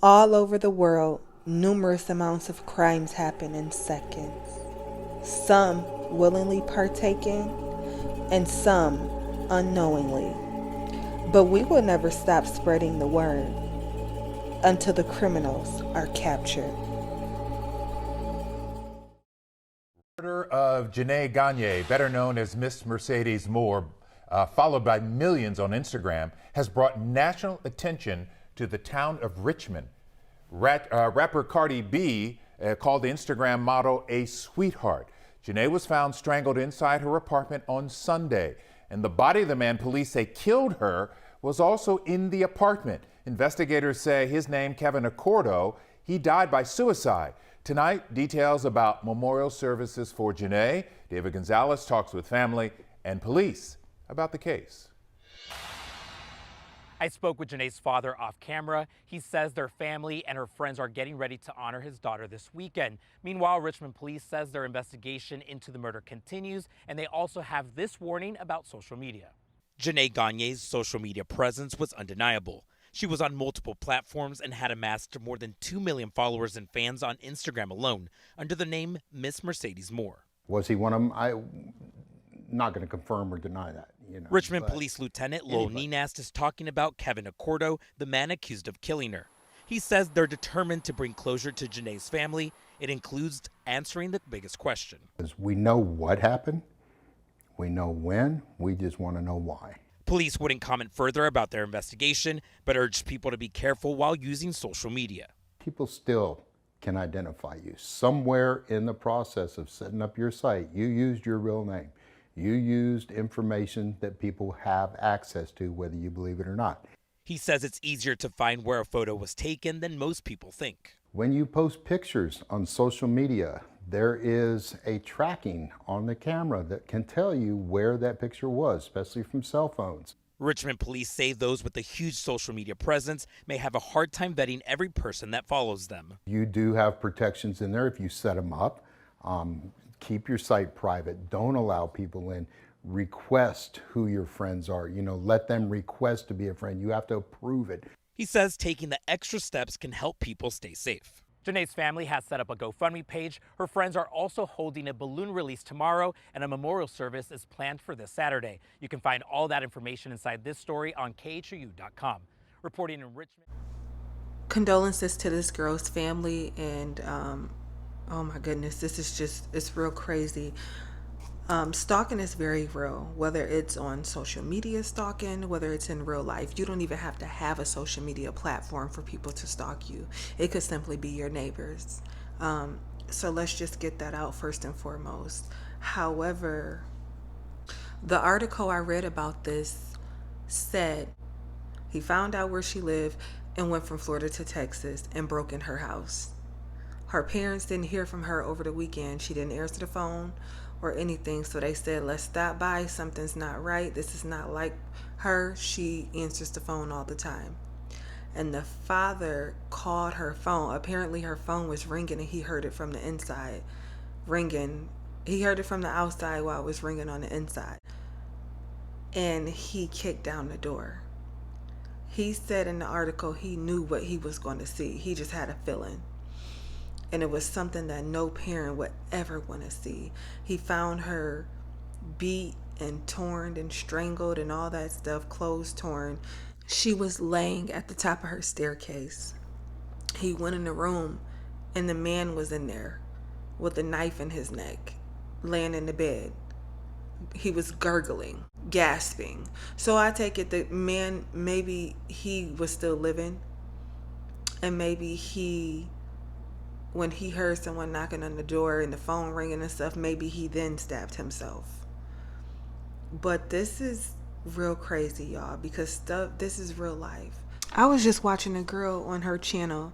All over the world, numerous amounts of crimes happen in seconds. Some willingly partaking and some unknowingly. But we will never stop spreading the word until the criminals are captured. Murder of Janae Gagne, better known as Miss Mercedes Morr, followed by millions on Instagram, has brought national attention to the town of Richmond. Rapper Cardi B called the Instagram model a sweetheart. Janae was found strangled inside her apartment on Sunday, and the body of the man police say killed her was also in the apartment. Investigators say his name, Kevin Accordo, he died by suicide. Tonight, details about memorial services for Janae. David Gonzalez talks with family and police about the case. I spoke with Janae's father off camera. He says their family and her friends are getting ready to honor his daughter this weekend. Meanwhile, Richmond police says their investigation into the murder continues, and they also have this warning about social media. Janae Gagne's social media presence was undeniable. She was on multiple platforms and had amassed more than 2 million followers and fans on Instagram alone under the name Miss Mercedes Morr. Was he one of them? I'm not going to confirm or deny that. Richmond Police Lieutenant Lowell Ninast is talking about Kevin Accordo, the man accused of killing her. He says they're determined to bring closure to Janae's family. It includes answering the biggest question. We know what happened. We know when. We just want to know why. Police wouldn't comment further about their investigation, but urged people to be careful while using social media. People still can identify you. Somewhere in the process of setting up your site, you used your real name. You used information that people have access to, whether you believe it or not. He says it's easier to find where a photo was taken than most people think. When you post pictures on social media, there is a tracking on the camera that can tell you where that picture was, especially from cell phones. Richmond police say those with a huge social media presence may have a hard time vetting every person that follows them. You do have protections in there if you set them up. Keep your site private. Don't allow people in. Request who your friends are. Let them request to be a friend. You have to approve it. He says taking the extra steps can help people stay safe. Janae's family has set up a GoFundMe page. Her friends are also holding a balloon release tomorrow, and a memorial service is planned for this Saturday. You can find all that information inside this story on KHOU.com. Reporting in Richmond. Condolences to this girl's family, and oh my goodness, it's real crazy. Stalking is very real, whether it's on social media stalking, whether it's in real life. You don't even have to have a social media platform for people to stalk you. It could simply be your neighbors. So let's just get that out first and foremost. However, the article I read about this said he found out where she lived and went from Florida to Texas and broke in her house. Her parents didn't hear from her over the weekend. She didn't answer the phone or anything, so they said, let's stop by. Something's not right. This is not like her. She answers the phone all the time. And the father called her phone. Apparently her phone was ringing and he heard it from the inside ringing. He heard it from the outside while it was ringing on the inside. And he kicked down the door. He said in the article he knew what he was going to see. He just had a feeling. And it was something that no parent would ever want to see. He found her beat and torn and strangled and all that stuff, clothes torn. She was laying at the top of her staircase. He went in the room and the man was in there with a knife in his neck, laying in the bed. He was gurgling, gasping. So I take it the man, maybe he was still living, and maybe when he heard someone knocking on the door and the phone ringing and stuff, maybe he then stabbed himself. But this is real crazy, y'all, because this is real life. I was just watching a girl on her channel.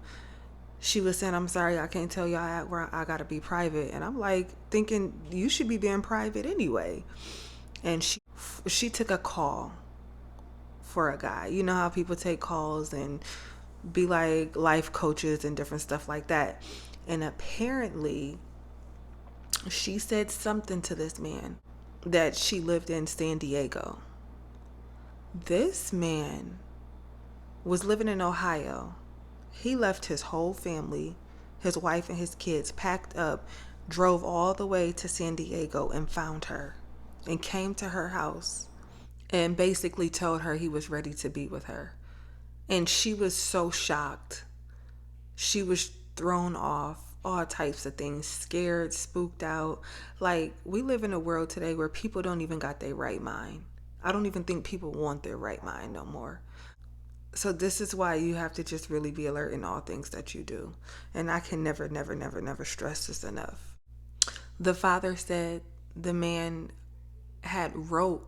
She was saying, I'm sorry, I can't tell y'all where I gotta be private. And I'm like thinking, you should be being private anyway. And she took a call for a guy. You know how people take calls and be like life coaches and different stuff like that. And apparently she said something to this man that she lived in San Diego. This man was living in Ohio He left his whole family, his wife and his kids, packed up, drove all the way to San Diego and found her and came to her house and basically told her he was ready to be with her. And she was so shocked. She was thrown off, all types of things, scared, spooked out. Like, we live in a world today where people don't even got their right mind. I don't even think people want their right mind no more. So this is why you have to just really be alert in all things that you do. And I can never, never, never, never stress this enough. The father said the man had wrote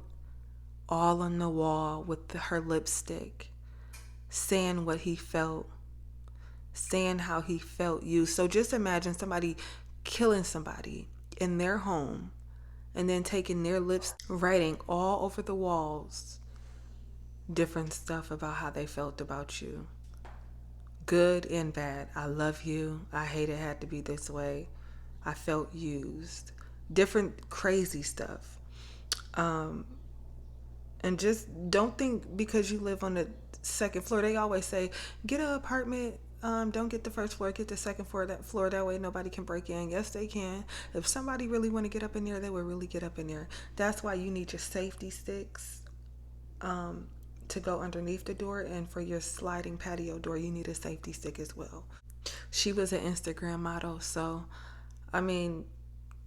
all on the wall with her lipstick, saying what he felt, saying how he felt used. So just imagine somebody killing somebody in their home and then taking their lips, writing all over the walls different stuff about how they felt about you. Good and bad. I love you. I hate it had to be this way. I felt used. Different crazy stuff. And just don't think because you live on the second floor. They always say, get an apartment. Don't get the first floor, get the second floor. That way nobody can break in. Yes, they can. If somebody really want to get up in there, they will really get up in there. That's why you need your safety sticks to go underneath the door, and for your sliding patio door, you need a safety stick as well. She was an Instagram model, so I mean,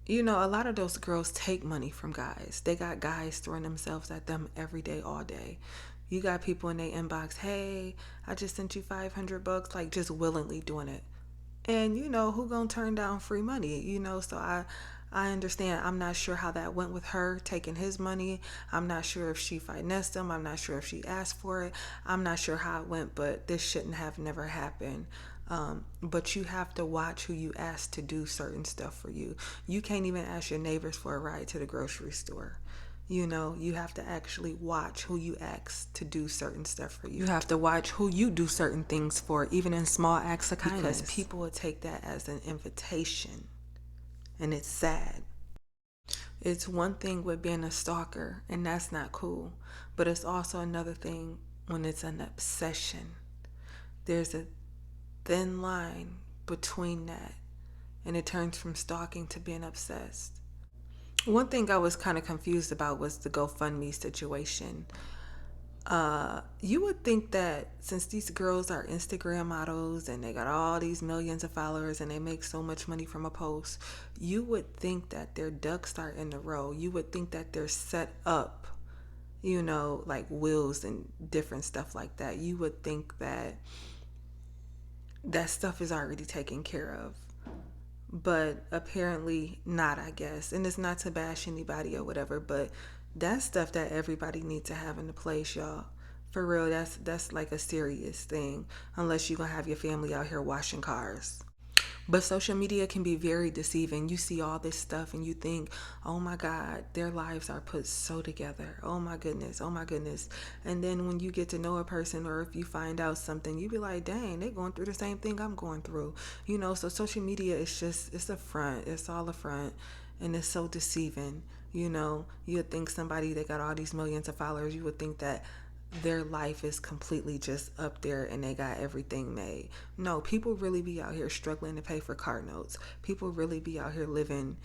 you know, a lot of those girls take money from guys. They got guys throwing themselves at them every day, all day. You got people in their inbox, hey, I just sent you $500, like just willingly doing it. And you know, who gonna turn down free money? You know, so I understand. I'm not sure how that went with her taking his money. I'm not sure if she finessed him. I'm not sure if she asked for it. I'm not sure how it went, but this shouldn't have never happened. But you have to watch who you ask to do certain stuff for you. You can't even ask your neighbors for a ride to the grocery store. You know, you have to actually watch who you ask to do certain stuff for you. You have to watch who you do certain things for, even in small acts of kindness. Because people will take that as an invitation. And it's sad. It's one thing with being a stalker, and that's not cool. But it's also another thing when it's an obsession. There's a thin line between that, and it turns from stalking to being obsessed. One thing I was kind of confused about was the GoFundMe situation. You would think that since these girls are Instagram models and they got all these millions of followers and they make so much money from a post, you would think that their ducks are in a row. You would think that they're set up, you know, like wills and different stuff like that. You would think that that stuff is already taken care of. But apparently not, I guess. And it's not to bash anybody or whatever, but that's stuff that everybody needs to have in the place, y'all. For real, that's like a serious thing, unless you're gonna have your family out here washing cars. But social media can be very deceiving. You see all this stuff and you think, oh my God, their lives are put so together. Oh my goodness, oh my goodness. And then when you get to know a person, or if you find out something, you be like, dang, they're going through the same thing I'm going through. You know, so social media is just, it's a front. It's all a front. And it's so deceiving. You know, you would think somebody that got all these millions of followers, you would think that their life is completely just up there and they got everything made. No, people really be out here struggling to pay for car notes. People really be out here living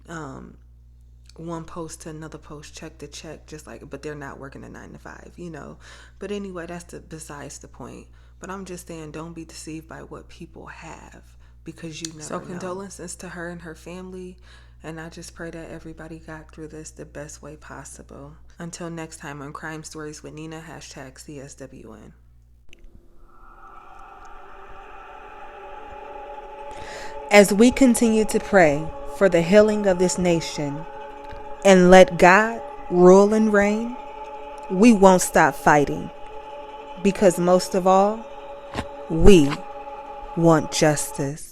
one post to another post, check to check, just like, but they're not working a 9 to 5, you know. But anyway, that's besides the point. But I'm just saying, don't be deceived by what people have, because you never know. So condolences to her and her family. And I just pray that everybody got through this the best way possible. Until next time on Crime Stories with Nina, #CSWN. As we continue to pray for the healing of this nation and let God rule and reign, we won't stop fighting. Because most of all, we want justice.